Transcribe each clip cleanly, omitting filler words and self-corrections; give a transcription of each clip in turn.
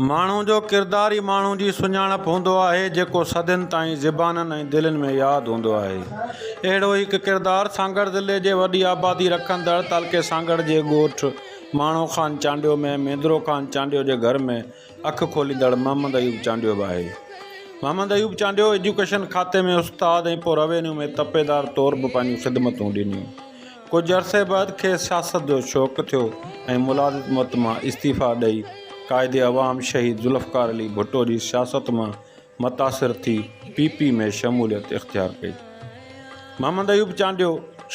माण्हू जो किरदार ई माण्हू जी सुञाणप हूंदो आहे जेको सदियुनि ताईं ज़बाननि ऐं दिलनि में यादि हूंदो आहे। अहिड़ो हिकु किरदारु सांगड़ ज़िले जे वॾी आबादी रखंदड़ तालके सांगड़ जे ॻोठ माणो ख़ान चांडियो में मेंदरो ख़ान चांडियो जे घर में अखि खोलींदड़ मोहम्मद अयूब चांडियो बि आहे। मोहम्मद अयूब चांडियो एजुकेशन खाते में उस्ताद ऐं पोइ रेवेन्यू में तपेदार तौरु बि पंहिंजूं ख़िदमतूं ॾिनियूं। कुझु अरसे बैदि खेसि सियासत जो शौक़ु थियो ऐं मुलाज़िमत मां इस्तीफ़ा ॾेई क़ाइदे अवाम शहीद ज़ुल्फ़कार अली भुट्टो जी सियासत मां मुतासिर थी PP में शमूलियत इख़्तियार कई। मोहम्मद अयूब चांडियो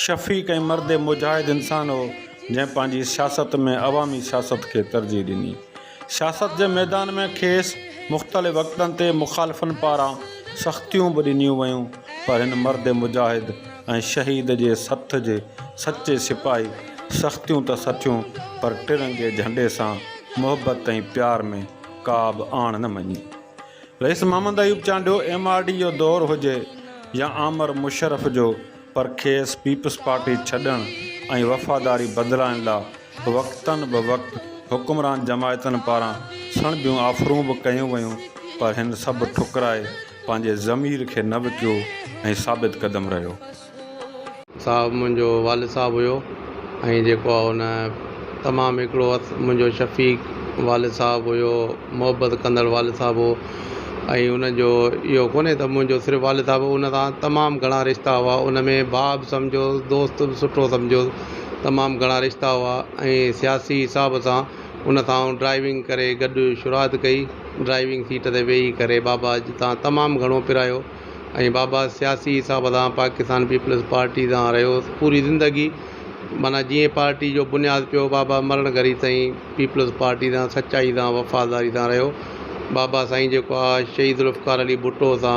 शफ़ीक़ ऐं मर्द मुजाहिद इंसान हो जंहिं पंहिंजी सियासत में अवामी सियासत खे तरजीह ॾिनी। सियासत जे मैदान में खेसि मुख़्तलिफ़ वक़्तनि ते मुख़ालिफ़नि पारां सख़्तियूं बि ॾिनियूं वयूं, पर हिन मर्द मुजाहिद ऐं शहीद जे सथ जे सचे सिपाही सख़्तियूं त सठियूं, पर तिरंगे झंडे सां मोहब्बत ऐं प्यार में का बि आण न मञी। रईस मोहम्मद अयूब चांडियो MRD जो दौरु हुजे या आमर मुशर्रफ जो, पर खेसि पीपल्स पार्टी छॾण ऐं वफ़ादारी बदिलाइण लाइ वक़्तनि ब वक़्तु हुकुमरान जमायतनि पारां सणबियूं ऑफरूं बि कयूं वयूं, पर हिन सभु ठुकराए पंहिंजे ज़मीर खे न विकियो ऐं साबित क़दम रहियो। साहब मुंहिंजो वालिद साहबु हुयो ऐं जेको आहे हुन तमामु हिकिड़ो मुंहिंजो शफ़ीक़ वालिद साहबु हुयो, मोहबत कंदड़ वालिद साहबु हो। ऐं उनजो इहो कोन्हे त मुंहिंजो सिर्फ़ु वालिद साहबु, उन सां तमामु घणा रिश्ता हुआ। उन में भाउ बि सम्झो, दोस्त बि सुठो सम्झो, तमामु घणा रिश्ता हुआ। ऐं सियासी हिसाब सां उन सां ड्राइविंग करे गॾु शुरूआति कई, ड्राइविंग सीट ते वेही करे बाबा तां तमामु घणो पिरायो। ऐं बाबा सियासी हिसाब सां पाकिस्तान पीपल्स पार्टी सां रहियो पूरी ज़िंदगी। माना जीअं पार्टी जो बुनियादु पियो, बाबा मरण घड़ी ताईं पीपल्स पार्टी सां सचाई सां वफ़ादारी सां रहियो। बाबा साईं जेको आहे शहीद ज़ुल्फ़कार अली भुट्टो सां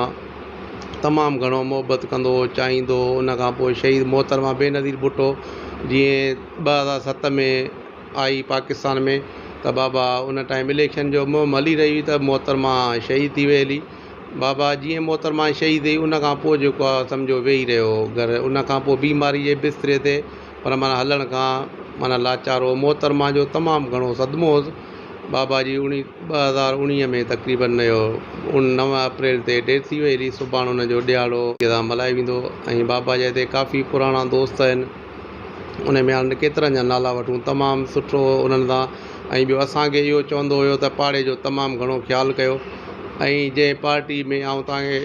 तमामु घणो मोहबत कंदो हो, चाहींदो हो। उन खां पोइ शहीद मोहतरमा बेनज़ीर भुट्टो जीअं 2007 में आई पाकिस्तान में, त बाबा उन टाइम इलेक्शन जो मुहिम हली रही हुई त मोहतरमा शहीद थी वई हली। बाबा जीअं मोहतरमा शहीद थी उन खां पोइ जेको आहे सम्झो वेही रहियो घर। उन खां पोइ बीमारी जे बिस्तरे ते, पर माना हलण खां माना लाचार हो। मोहतरमा जो तमामु घणो सदमो हुओसि। बाबा जी 2019 में तक़रीबन इहो 9 अप्रैल ते डेथ थी वई हुई। सुभाणे हुनजो ॾियारो मल्हायो वेंदो। ऐं बाबा जे हिते काफ़ी पुराणा दोस्त आहिनि, उन में हाणे केतिरनि जा नाला वठूं, तमामु सुठो उन्हनि सां। ऐं ॿियो असांखे इहो चवंदो हुयो त पाड़े जो तमामु घणो ख़्यालु कयो, ऐं जंहिं पार्टी में आऊं तव्हांखे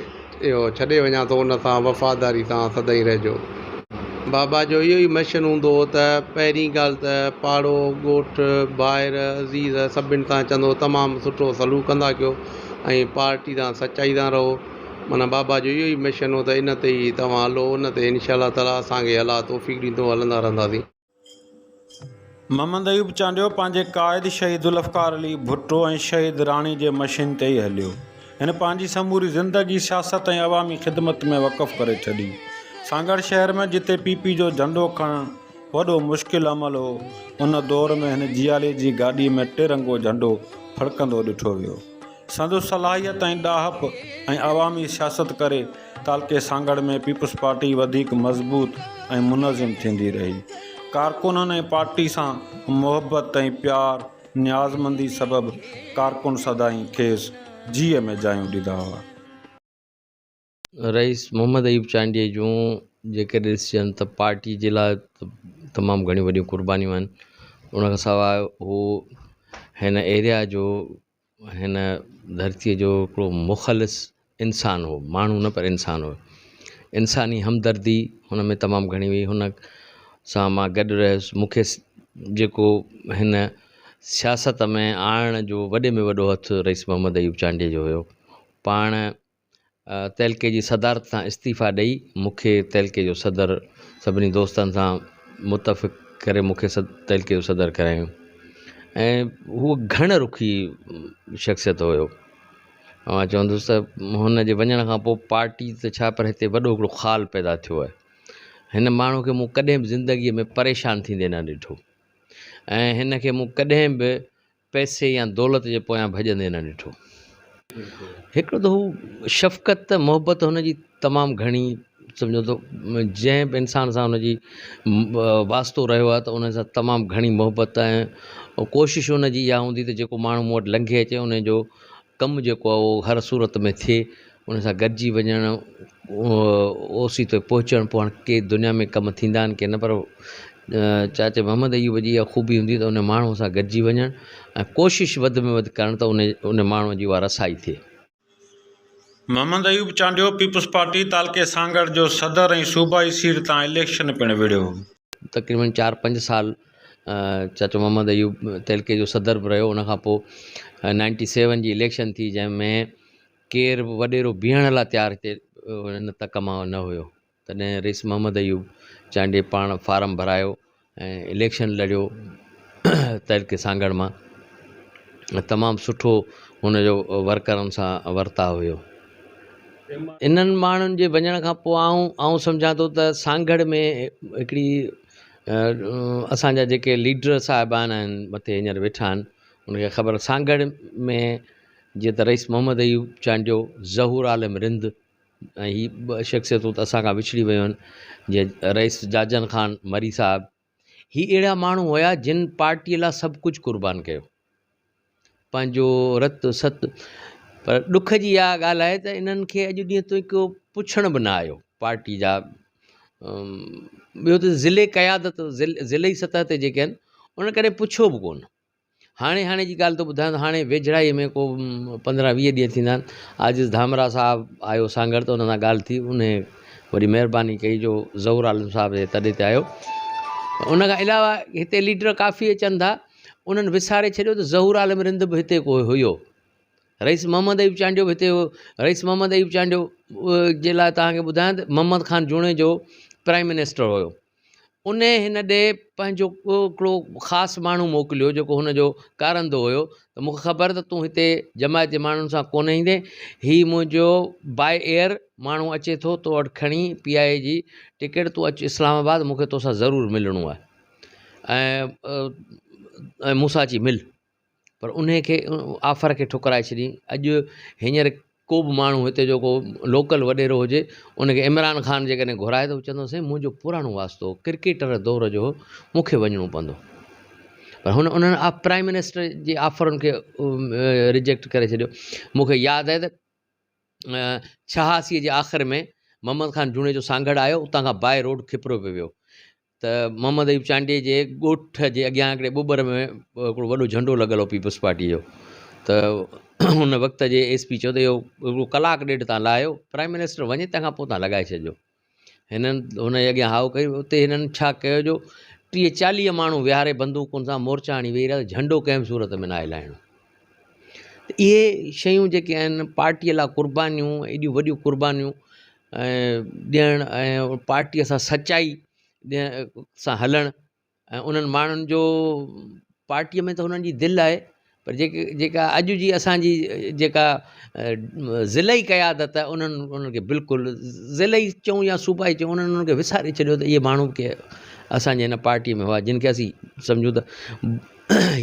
इहो छॾे वञा थो उन सां वफ़ादारी सां सदाईं रहिजो। बाबा जो इहो ई मिशन हूंदो हो त पहिरीं ॻाल्हि त पाड़ो ॻोठु ॿाहिरि अज़ीज़ सभिनि सां चवंदो तमामु सुठो सलूक कंदा कयो ऐं पार्टी सां सचाई सां रहो। माना बाबा जो इहो ई मिशन हो त इन ते ई तव्हां हलो, उन ते इनशा अल्लाह ताला असांखे अल्लाह तौफ़ीक़ ॾींदो, हलंदा रहंदासीं। मोहम्मद अयूब चांडियो पंहिंजे क़ाइद शहीद ज़ुल्फ़कार अली भुट्टो ऐं शहीद राणी जे मशीन ते ई हलियो। हिन पंहिंजी समूरी ज़िंदगी सियासत ऐं अवामी ख़िदमत में वक़फ़ करे छॾी। सांगड़ शहर में जिते PP जो झंडो खणणु वॾो मुश्किल अमल हो, उन दौर में हिन जियाले जी गाॾी में तिरंगो झंडो फड़कंदो ॾिठो वियो। संदसि सलाहियत ऐं ॾाहप ऐं अवामी सियासत करे तालके सांगड़ में पीपल्स पार्टी वधीक मज़बूत ऐं मुनज़िम थींदी रही। कारकुननि ऐं पार्टी सां मोहबत ऐं प्यार न्याज़मंदी सबबि कारकुन सदाईं खेसि जीअ में जायूं ॾींदा हुआ। रईस मोहम्मद अयूब चांडिये जूं जेके ॾिसजनि त पार्टी जे लाइ तमामु घणियूं वॾियूं कुर्बानियूं आहिनि। उनखां सवाइ हू हिन एरिया जो, हिन धरतीअ जो हिकिड़ो मुख़लिस इंसान हो, माण्हू न पर इंसान हो। इंसानी हमदर्दी हुन में तमामु घणी हुई। हुन सां मां गॾु रहियुसि। मूंखे जेको हिन सियासत में आणण जो वॾे में वॾो हथु रईस मोहम्मद अयूब चांडिये जो हुयो। पाण तहलके जी सदारत सां इस्तीफ़ा ॾेई मूंखे तहलके जो सदर सभिनी दोस्तनि सां मुतफ़िक़ करे मूंखे तहलके जो सदर करायूं। ऐं हूअ घण रुखी शख़्सियत हुयो। मां चवंदुसि त हुन जे वञण खां पोइ पार्टी त छा, पर हिते वॾो हिकिड़ो ख़ाल पैदा थियो आहे। हिन माण्हू खे मूं कॾहिं बि ज़िंदगीअ में परेशान थींदे न ॾिठो, ऐं हिन खे मूं कॾहिं बि पैसे या दौलत जे पोयां भॼंदे न ॾिठो। हिकिड़ो त हू शफ़क़त मोहबत हुनजी तमामु घणी सम्झो तो जंहिं बि इंसान सां हुनजी वास्तो रहियो आहे त उन सां तमामु घणी मोहबत ऐं कोशिशि हुनजी इहा हूंदी त जेको माण्हू मूं वटि लंघे अचे उन जो कमु जेको आहे उहो हर सूरत में थिए, उन सां गॾिजी वञणु, ओसी ते पहुचणु। पोइ हाणे के दुनिया में कमु थींदा आहिनि के न, पर चाचे मोहम्मद अयूब जी इहा ख़ूबी हूंदी त उन माण्हूअ सां गॾिजी वञणु ऐं कोशिशि वधि में वधि करणु त उन माण्हूअ जी उहा रसाई थिए। मोहम्मद अयूब चांडियो पीपल्स पार्टी तालके सांगड़ जो सदर ऐं सूबाई सीट तां इलेक्शन पिणु विढ़ियो। तक़रीबन 4-5 साल चाचो मोहम्मद अयूब तहलके जो सदर बि रहियो। उनखां पोइ 97 जी इलेक्शन थी, जंहिंमें केरु बि वॾेरो बीहण लाइ तयारु हिते न तक मां न हुयो। तॾहिं रईस मोहम्मद अयूब चांडे पाण फारम भरायो ऐं इलेक्शन लड़ियो तहलके सांगड़ मां। तमामु सुठो हुनजो वर्करनि सां वर्ता हुयो। इन्हनि माण्हुनि जे वञण खां पोइ आउं सम्झां थो त सांगड़ में हिकिड़ी असांजा जेके लीडर साहिबान आहिनि मथे हींअर वेठा आहिनि, उनखे ख़बर सांगड़ में जीअं त रईस मोहम्मद अयूब चांडियो, ज़हूर आलम रिंद ऐं ही ॿ शख़्सियतूं त असां खां विछड़ी वियूं आहिनि, जीअं रईस जाजन ख़ान मरी साहिबु। ही अहिड़ा माण्हू हुया जिन पार्टीअ लाइ सभु कुझु क़ुर्बान कयो, पंहिंजो रत सत। पर ॾुख जी इहा ॻाल्हि आहे त इन्हनि खे अॼु ॾींहं ताईं को पुछण बि न आयो पार्टी जा। ॿियो त ज़िले क़यादत ज़िले सतह ते जेके आहिनि उन करे पुछियो बि कोन। हाणे जी ॻाल्हि थो ॿुधायां त हाणे वेझड़ाईअ में को 15-20 ॾींहं थींदा आहिनि, आजिज़ धामरा साहिबु आयो सांगड़ त उन सां ॻाल्हि थी, उन वरी महिरबानी कई जो ज़हूर आलम साहिब जे तॾहिं ते आयो। उन खां अलावा हिते लीडर काफ़ी अचनि था, उन्हनि विसारे छॾियो त ज़हूर आलम रिंद बि हिते को हुयो। रईस मोहम्मद अयूब चांडियो बि हिते हुयो। रईस मोहम्मद अयूब चांडियो जे लाइ तव्हांखे ॿुधायां त मोहम्मद ख़ान जूणे जो प्राइम मिनिस्टर हुयो। उन हिन ॾे पंहिंजो हिकिड़ो ख़ासि माण्हू मोकिलियो जेको हुनजो कारंदो हुयो त मूंखे ख़बर त तूं हिते जमायत जे माण्हुनि सां कोन ईंदे, हीउ मुंहिंजो बाय एयर माण्हू अचे थो तो वटि खणी PI जी टिकट, तूं अचु इस्लामाबाद, मूंखे तोसां ज़रूरु मिलणो आहे ऐं मूंसां अची मिल। पर उन खे ऑफर खे ठुकराए छॾी। अॼु हींअर को बि माण्हू हिते जेको लोकल वॾेरो हुजे उनखे इमरान ख़ान जेकॾहिं घुराए त चवंदो साईं मुंहिंजो पुराणो वास्तो क्रिकेटर दौर जो मूंखे वञिणो पवंदो। पर उन्हनि प्राइम मिनिस्टर जे ऑफरनि खे रिजेक्ट करे छॾियो। मूंखे यादि आहे त 86 जे आख़िर में मोहम्मद ख़ान जूणे जो सांगड़ आयो, उतां खां बाय रोड खिपरो पियो वियो त मोहम्मद अयूब चांडीअ जे ॻोठ जे अॻियां हिकिड़े ॿुबर में हिकिड़ो वॾो झंडो लॻल हो पीपल्स पार्टी जो। त हुन वक़्त जे SP चयो त इहो हिकिड़ो कलाकु ॾेढ तव्हां लाहियो, प्राइम मिनिस्टर वञे तंहिंखां पोइ तव्हां लॻाए छॾिजो। हिननि हुनजे अॻियां हाउ कई। उते हिननि छा कयो जो 30-40 माण्हू विहारे बंदूकुनि सां मोर्चा हणी वेही रहिया, झंडो कंहिं बि सूरत में न आहे लाहिणो। त इहे शयूं जेके आहिनि पार्टीअ लाइ क़ुर्बानियूं, एॾियूं वॾियूं क़ुर्बानियूं ॾियणु ऐं पार्टीअ सां सचाई सां हलणु ऐं उन्हनि माण्हुनि जो पार्टीअ में त हुननि जी दिलि आहे, पर जेका अॼु जी असांजी जेका ज़िलई क़यादत आहे उन्हनि खे बिल्कुलु ज़िलई चऊं या सूबाई चऊं, उन्हनि खे विसारे छॾियो त इहे माण्हू के असांजे हिन पार्टीअ में हुआ जिन खे असीं सम्झूं त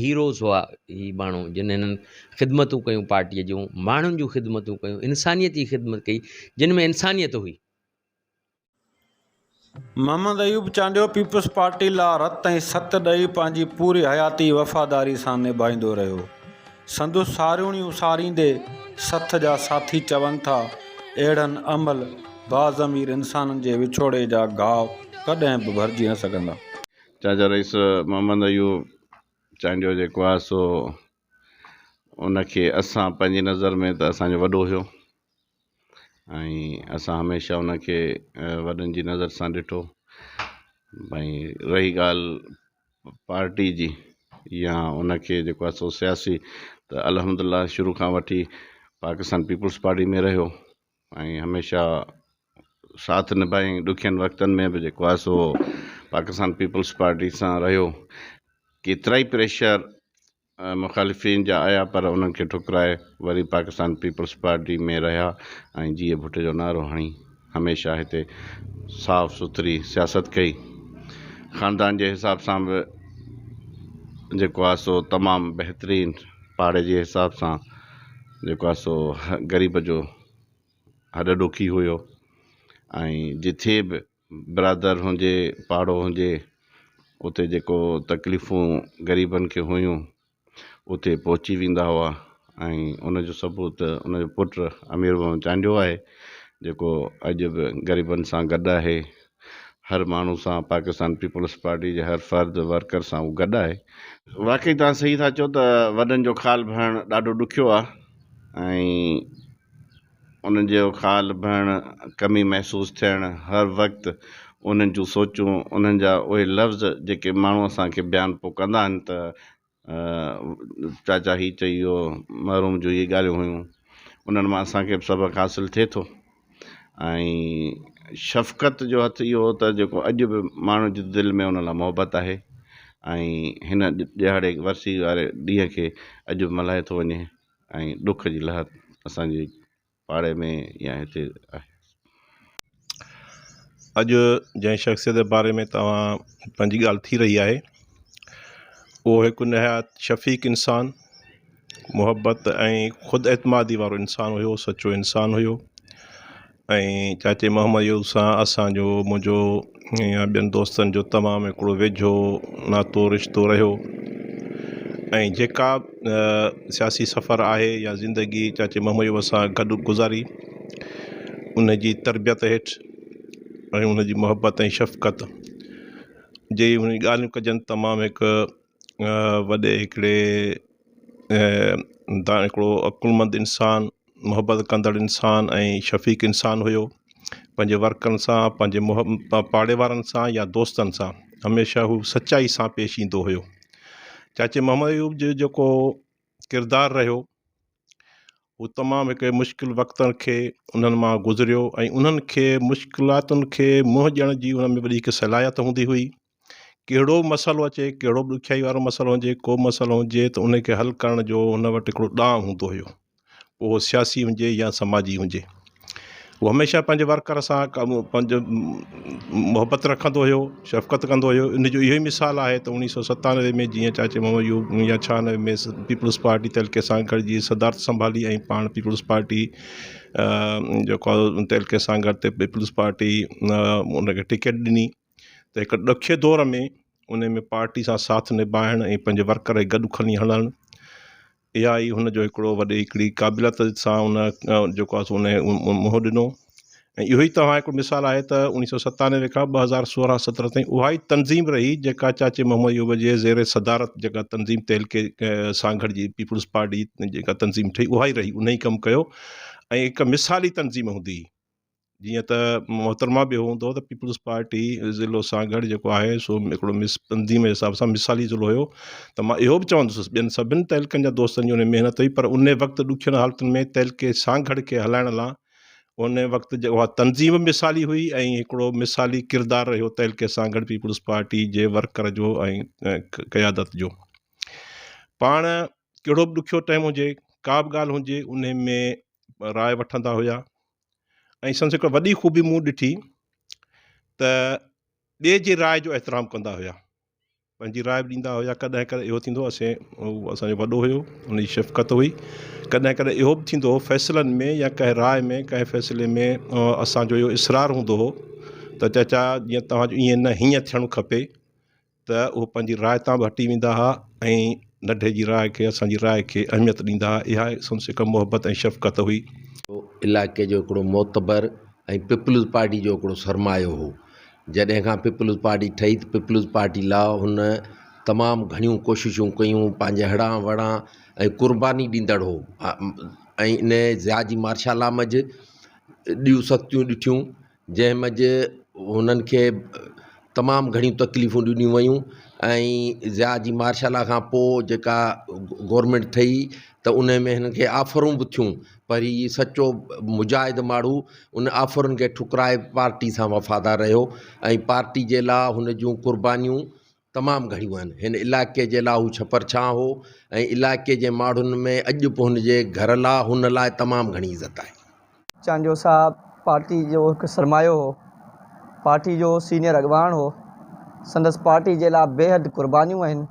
हीरोज़ हुआ। ही माण्हू जिन हिननि ख़िदमतूं कयूं पार्टीअ जूं, माण्हुनि जूं ख़िदमतूं कयूं, इंसानियत जी ख़िदमत कई, जिन में इंसानियत हुई। मोहम्मद अयूब चांडियो पीपल्स पार्टी लाइ रत ऐं सत ॾेई पंहिंजी पूरी हयाती वफ़ादारी सां निभाईंदो रहियो। संदसि सारियूं उसारींदे सथ जा साथी चवनि था, अहिड़नि अमल बाज़मीर इंसाननि जे विछोड़े जा घाव कॾहिं बि भरिजी न सघंदा। चाचा रईस मोहम्मद अयूब चांडियो जेको आहे सो उनखे असां पंहिंजी नज़र में त असांजो वॾो हुयो ऐं असां हमेशह उनखे वॾनि जी नज़र सां ॾिठो। भई रही ॻाल्हि पार्टी जी या उनखे जेको आहे सो सियासी, त अल्हम्दुलिल्लाह शुरू खां वठी पाकिस्तान पीपल्स पार्टी में रहियो ऐं हमेशह साथ निभाई। ॾुखियनि वक़्तनि में बि जेको आहे सो पाकिस्तान पीपल्स पार्टी सां रहियो। केतिरा ई प्रेशर मुखालिफ़िन जा आया पर उन्हनि खे ठुकराए वरी पाकिस्तान पीपल्स पार्टी में रहिया ऐं जीअ भुट्टे जो नारो हणी हमेशह हिते साफ़ सुथरी सियासत कई। ख़ानदान जे हिसाब सां बि जेको आहे सो तमामु बहितरीनु, पाड़े जे हिसाब सां जेको आहे सो ग़रीब जो हॾ ॾुखी हुयो ऐं जिथे बि बिरादर हुजे पाड़ो हुजे उते जेको तकलीफ़ूं ग़रीबनि खे हुयूं उते पहुची वेंदा हुआ ऐं उनजो सबूत उनजो पुटु अमीर मोहम्मद चांडियो आहे जेको अॼु बि ग़रीबनि सां गॾु आहे। हर माण्हू सां पाकिस्तान पीपल्स पार्टी जे हर फ़र्द वर्कर सां उहो गॾु आहे। वाक़ई तव्हां सही था चओ त वॾनि जो ख़्यालु भरणु ॾाढो ॾुखियो आहे ऐं उन्हनि जो ख़्यालु भरणु कमी महसूसु थियणु हर वक़्तु उन्हनि जूं सोचूं उन्हनि जा उहे लफ़्ज़ जेके माण्हू असांखे बयानु पोइ कंदा आहिनि त चाचा ही चई वियो महरूम जूं इहे ॻाल्हियूं हुयूं उन्हनि मां असांखे बि सबक़ु हासिलु थिए थो ऐं शफ़क़त जो हथु इहो त जेको अॼु बि माण्हू जे दिलि में उन लाइ मोहबत आहे ऐं हिन ॾियारे वरसी वारे ॾींहं खे अॼु बि मल्हाए थो वञे ऐं ॾुख जी लहर असांजी पाड़े में या हिते आहे। अॼु जंहिं शख़्सियत जे बारे में तव्हां पंहिंजी ॻाल्हि थी रही आहे उहो हिकु निहायत शफ़ीक़ इंसानु मुहबत ऐं ख़ुदि एतमादी वारो इंसानु हुयो सचो इंसानु हुयो ऐं चाचे मोहम्मद यूब सां असांजो मुंहिंजो या ॿियनि दोस्तनि जो तमामु हिकिड़ो वेझो नातो रिश्तो रहियो ऐं जेका सियासी सफ़र आहे या ज़िंदगी चाचे मोहम्मद यूब सां गॾु गुज़ारी उन जी तरबियत हेठि ऐं उनजी मुहबत ऐं शफ़क़त जे उन ॻाल्हियूं कजनि तमामु हिकु वॾे हिकिड़े हिकिड़ो अकुलमंद इंसानु मुहबत कंदड़ इंसानु ऐं शफ़ीक़ इंसानु हुयो। पंहिंजे वर्करनि सां पंहिंजे पाड़े वारनि सां या दोस्तनि सां हमेशह हू सचाई सां पेश ईंदो हुयो। चाचे मोहम्मद यूब जो जेको किरदारु रहियो हू तमामु हिकु मुश्किल वक़्तनि खे उन्हनि मां गुज़रियो ऐं उन्हनि खे मुश्किलातुनि खे मुंहुं ॾियण जी उन में वॾी हिकु सलाहियत हूंदी हुई। कहिड़ो मसइलो अचे कहिड़ो बि ॾुखियाई वारो मसइलो हुजे को मसइलो हुजे त उनखे हल करण जो हुन वटि हिकिड़ो ॾांहुं हूंदो हुयो उहो सियासी हुजे या समाजी हुजे। उहो हमेशह पंहिंजे वर्कर सां पंहिंजो मुहबत रखंदो हुयो शफ़क़त कंदो हुयो। इन जो इहो ई मिसाल आहे त 1997 में जीअं चाचे मोहम्मद यूब या 96 में पीपल्स पार्टी तहलके सांगड़ जी सदारत संभाली ऐं पाण पीपल्स पार्टी जेको तहलके सांगड़ ते पीपल्स पार्टी उनखे टिकट ॾिनी त हिकु ॾुखे दौर में उन में पार्टी सां साथ निभाइणु ऐं पंहिंजे वर्कर गॾु खणी हलणु इहा ई हुनजो हिकिड़ो वॾी हिकिड़ी क़ाबिलियत सां उन जेको आहे उन मुंहुं ॾिनो। ऐं इहो ई तव्हां हिकिड़ो मिसाल आहे त 1997 खां 2016-17 ताईं उहा ई तनज़ीम रही जेका चाचे मोहम्मद यूब जे ज़ेर सदारत जेका तनज़ीम तहलके सांगड़ जी पीपल्स पार्टी जेका तनज़ीम ठही उहा ई रही उन ई कमु कयो ऐं हिकु मिसाली तनज़ीम हूंदी जीअं त मोहतरमा बि हूंदो त पीपल्स पार्टी ज़िलो सांगड़ जेको आहे सो हिकिड़ो तनज़ीम जे हिसाब सां मिसाली ज़िलो हुयो। त मां इहो बि चवंदुसि ॿियनि सभिनि तहलकनि जा दोस्तनि जी उन महिनत हुई पर उन वक़्तु ॾुखियुनि हालतुनि में तहलके सांगड़ खे हलाइण लाइ उन वक़्तु जेको आहे तनज़ीम मिसाली हुई ऐं हिकिड़ो मिसाली किरदारु रहियो तहलके सांगड़ पीपल्स पार्टी जे वर्कर जो ऐं क़यादत जो। पाण कहिड़ो बि ॾुखियो टाइम हुजे का बि ॻाल्हि हुजे उन में राय वठंदा हुया ऐं संदसि हिकु वॾी ख़ूबी मूं ॾिठी त ॿिए जी राय जो एतिराम कंदा हुया पंहिंजी राय बि ॾींदा हुया। कॾहिं कॾहिं इहो थींदो असांजो वॾो हुयो उनजी शफ़क़त हुई। कॾहिं कॾहिं इहो बि थींदो हो फ़ैसिलनि में या कंहिं राय में कंहिं फ़ैसिले में असांजो इहो इसरार हूंदो हो त चाचा जीअं तव्हांजो ईअं न हीअं थियणु खपे त उहो पंहिंजी राय तां बि हटी वेंदा हुआ ऐं नंढे जी राय खे असांजी राय खे अहमियत ॾींदा हुआ। इहा संदसि हिकु मुहबत ऐं शफ़क़त हुई। इलाइक़े जो हिकिड़ो मोतबर ऐं पीपल्स पार्टी जो हिकिड़ो सरमायो हो। जॾहिं खां पीपल्स पार्टी ठही त पीपल्स पार्टी लाइ हुन तमामु घणियूं कोशिशूं कयूं पंहिंजे हड़ा वड़ा ऐं क़ुर्बानी ॾींदड़ हो ऐं इन ज़ियाजी मार्शल मझि ॾियूं सख़्तियूं ॾिठियूं जंहिं मझि हुननि खे तमामु घणियूं तकलीफ़ूं ॾिनियूं वयूं ऐं ज़ियाजी मार्शल खां पोइ जेका गवर्नमेंट ठही त उन में हिन खे ऑफरूं बि थियूं पर हीअ सचो मुजाहिद माण्हू उन ऑफरुनि खे ठुकराए पार्टी सां वफ़ादार रहियो ऐं पार्टी जे लाइ हुन जूं क़ुर्बानियूं तमामु घणियूं आहिनि। हिन इलाइक़े जे लाइ हू छपर छां हो ऐं इलाइक़े जे माण्हुनि में अॼु बि हुनजे घर लाइ हुन लाइ तमामु घणी इज़त आहे। चांडियो साहब पार्टी जो हिकु सरमायो हो पार्टी जो सीनियर अॻवान हो संदसि पार्टी जे लाइ बेहद क़ुर्बानियूं आहिनि।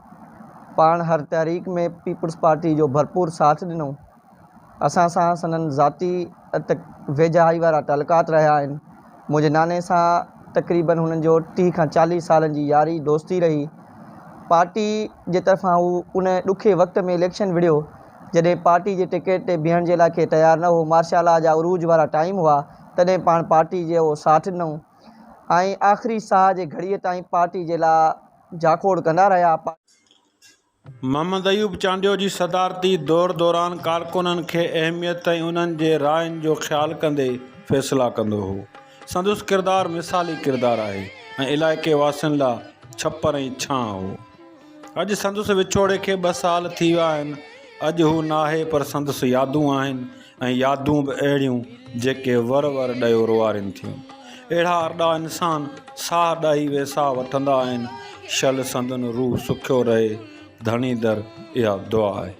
पाण हर तहरीक में पीपल्स पार्टी जो भरपूर साथ ॾिनो। असां सां संदनि ज़ाती वेझाई वारा तालुकात रहिया आहिनि मुंहिंजे नाने सां तक़रीबन हुननि जो 30 खां 40 सालनि जी यारी दोस्ती रही। पार्टी जे तरफ़ां हू उन ॾुखे वक़्त में इलेक्शन विढ़ियो जॾहिं पार्टी जे टिकट ते बीहण जे लाइ तयारु न हो। मार्शल लॉ जा उरूज वारा टाइम हुआ, तॾहिं पाण पार्टी जो साथ ॾिनऊं ऐं आख़िरी साह जे घड़ीअ ताईं पार्टी जे लाइ जाखोड़ कंदा रहिया। मोहम्मद अयूब चांडियो जी सदारती दौर दौरान कारकुननि खे अहमियत ऐं उन्हनि जे रायनि जो ख़्यालु कंदे फ़ैसिला कंदो हो। संदसि किरदारु मिसाली किरदारु आहे ऐं इलाइक़े वासियुनि लाइ छपर ऐं छां हो। अॼु संदसि विछोड़े खे 2 साल थी विया आहिनि। अॼु हू नाहे पर संदसि यादूं आहिनि ऐं यादूं बि अहिड़ियूं जेके वर वर ॾयो रोआरनि थियूं। अहिड़ा अरड़ा इंसान साह ॾही वेसाह वठंदा आहिनि। शल संदन रूह सुखियो रहे, धणी दर इहा दुआ आहे।